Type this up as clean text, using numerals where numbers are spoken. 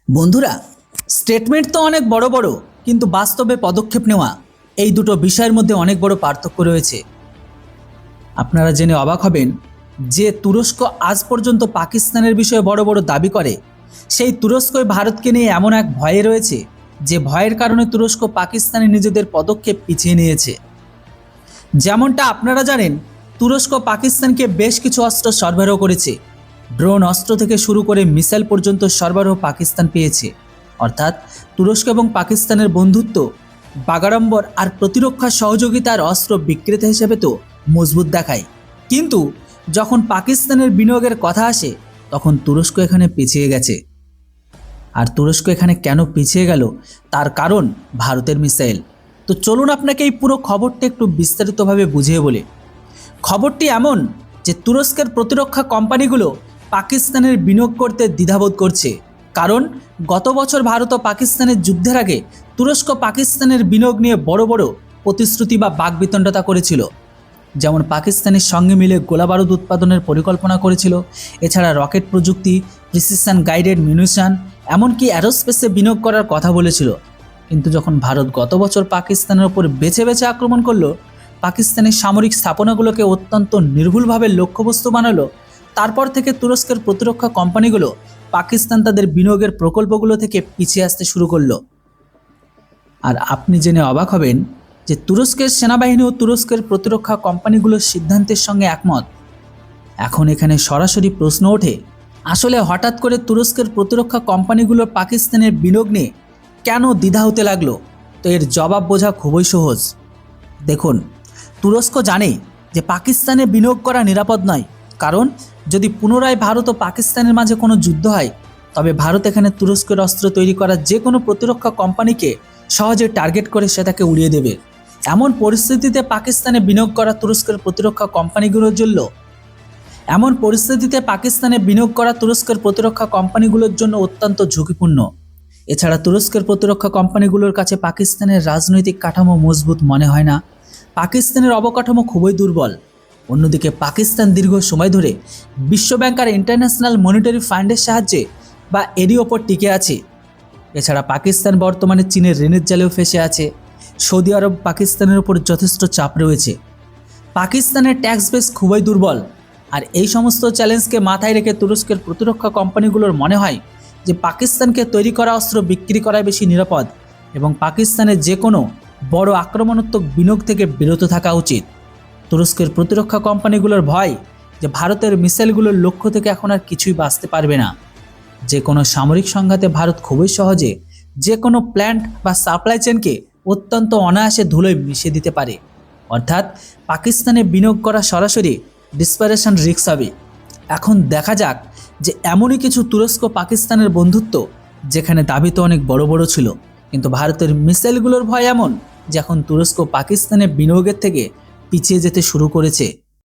বন্ধুরা, স্টেটমেন্ট তো অনেক বড় বড়, কিন্তু বাস্তবে পদক্ষেপ নেওয়া এই দুটো বিষয়ের মধ্যে অনেক বড় পার্থক্য রয়েছে। আপনারা জেনে অবাক হবেন যে তুরস্ক আজ পর্যন্ত পাকিস্তানের বিষয়ে বড় বড় দাবি করে, সেই তুরস্কই ভারতকে নিয়ে এমন এক ভয়ে রয়েছে যে ভয়ের কারণে তুরস্ক পাকিস্তানে নিজেদের পদক্ষেপ পিছিয়ে নিয়েছে। যেমনটা আপনারা জানেন, তুরস্ক পাকিস্তানকে বেশ কিছু অস্ত্র সরবরাহ করেছে। ড্রোন অস্ত্র থেকে শুরু করে মিসাইল পর্যন্ত সরবরাহ পাকিস্তান পেয়েছে। অর্থাৎ তুরস্ক এবং পাকিস্তানের বন্ধুত্ব, বাগাড়ম্বর আর প্রতিরক্ষা সহযোগিতার অস্ত্র বিক্রেতা হিসেবে তো মজবুত দেখায়। কিন্তু যখন পাকিস্তানের বিনিয়োগের কথা আসে, তখন তুরস্ক এখানে পিছিয়ে গেছে। আর তুরস্ক এখানে কেন পিছিয়ে গেল, তার কারণ ভারতের মিসাইল। তো চলুন আপনাকে এই পুরো খবরটা একটু বিস্তারিতভাবে বুঝিয়ে বলি। খবরটি এমন যে তুরস্কের প্রতিরক্ষা কোম্পানিগুলো পাকিস্তানের বিনিয়োগ করতে দ্বিধাবোধ করছে। কারণ গত বছর ভারত ও পাকিস্তানের যুদ্ধের আগে তুরস্ক পাকিস্তানের বিনিয়োগ নিয়ে বড় বড় প্রতিশ্রুতি বা বাকবিতণ্ডতা করেছিল। যেমন পাকিস্তানের সঙ্গে মিলে গোলাবারুদ উৎপাদনের পরিকল্পনা করেছিল, এছাড়া রকেট প্রযুক্তি, প্রিসিশন গাইডেড মিউনিশন, এমনকি অ্যারোস্পেসে বিনিয়োগ করার কথা বলেছিল। কিন্তু যখন ভারত গত বছর পাকিস্তানের ওপর বেছে বেছে আক্রমণ করলো, পাকিস্তানের সামরিক স্থাপনাগুলোকে অত্যন্ত নির্ভুলভাবে লক্ষ্যবস্তু বানালো, তারপর থেকে তুরস্কের প্রতিরক্ষা কোম্পানিগুলো পাকিস্তান তাদের বিনিয়োগের প্রকল্পগুলো থেকে পিছিয়ে আসতে শুরু করলো। আর আপনি জেনে অবাক হবেন যে তুরস্কের সেনাবাহিনী ও তুরস্কের প্রতিরক্ষা কোম্পানিগুলোর সিদ্ধান্তের সঙ্গে একমত। এখন এখানে সরাসরি প্রশ্ন ওঠে, আসলে হঠাৎ করে তুরস্কের প্রতিরক্ষা কোম্পানিগুলোর পাকিস্তানের বিনিয়োগ নিয়ে কেন দ্বিধা হতে লাগলো? তো এর জবাব বোঝা খুবই সহজ। দেখুন, তুরস্ক জানে যে পাকিস্তানে বিনিয়োগ করা নিরাপদ নয়। কারণ যদি পুনরায় ভারত ও পাকিস্তানের মাঝে কোনো যুদ্ধ হয়, তবে ভারত এখানে তুরস্কের অস্ত্র তৈরি করা যে কোনো প্রতিরক্ষা কোম্পানিকে সহজে টার্গেট করে সেটাকে উড়িয়ে দেবে। এমন পরিস্থিতিতে পাকিস্তানে বিনিয়োগ করা তুরস্কের প্রতিরক্ষা কোম্পানিগুলোর জন্য অত্যন্ত ঝুঁকিপূর্ণ। এছাড়া তুরস্কের প্রতিরক্ষা কোম্পানিগুলোর কাছে পাকিস্তানের রাজনৈতিক কাঠামো মজবুত মনে হয় না। পাকিস্তানের অবকাঠামো খুবই দুর্বল। অন্যদিকে পাকিস্তান দীর্ঘ সময় ধরে বিশ্বব্যাংক আর ইন্টারন্যাশনাল মনিটারি ফান্ডের সাহায্যে বা এরই ওপর টিকে আছে। এছাড়া পাকিস্তান বর্তমানে চীনের ঋণের জালেও ফেঁসে আছে। সৌদি আরব পাকিস্তানের ওপর যথেষ্ট চাপ রয়েছে। পাকিস্তানের ট্যাক্স বেস খুবই দুর্বল। আর এই সমস্ত চ্যালেঞ্জকে মাথায় রেখে তুরস্কের প্রতিরক্ষা কোম্পানিগুলোর মনে হয় যে পাকিস্তানকে তৈরি করা অস্ত্র বিক্রি করাই বেশি নিরাপদ এবং পাকিস্তানের যে কোনো বড় আক্রমণাত্মক বিনিয়োগ থেকে বিরত থাকা উচিত। তুরস্কের প্রতিরক্ষা কোম্পানিগুলোর ভয় যে ভারতের মিসাইলগুলোর লক্ষ্য থেকে এখন আর কিছুই বাঁচতে পারবে না। যে কোনো সামরিক সংঘাতে ভারত খুবই সহজে যে কোনো প্ল্যান্ট বা সাপ্লাই চেনকে অত্যন্ত অনায়াসে ধুলোয় মিশিয়ে দিতে পারে। অর্থাৎ পাকিস্তানে বিনিয়োগ করা সরাসরি ডিসপারেশন রিস্ক হবে। এখন দেখা যাক যে এমনই কিছু তুরস্ক পাকিস্তানের বন্ধুত্ব যেখানে দাবি তো অনেক বড় বড় ছিল, কিন্তু ভারতের মিসাইলগুলোর ভয় এমন যে এখন তুরস্ক পাকিস্তানে বিনিয়োগের থেকে পিছিয়ে যেতে শুরু করেছে।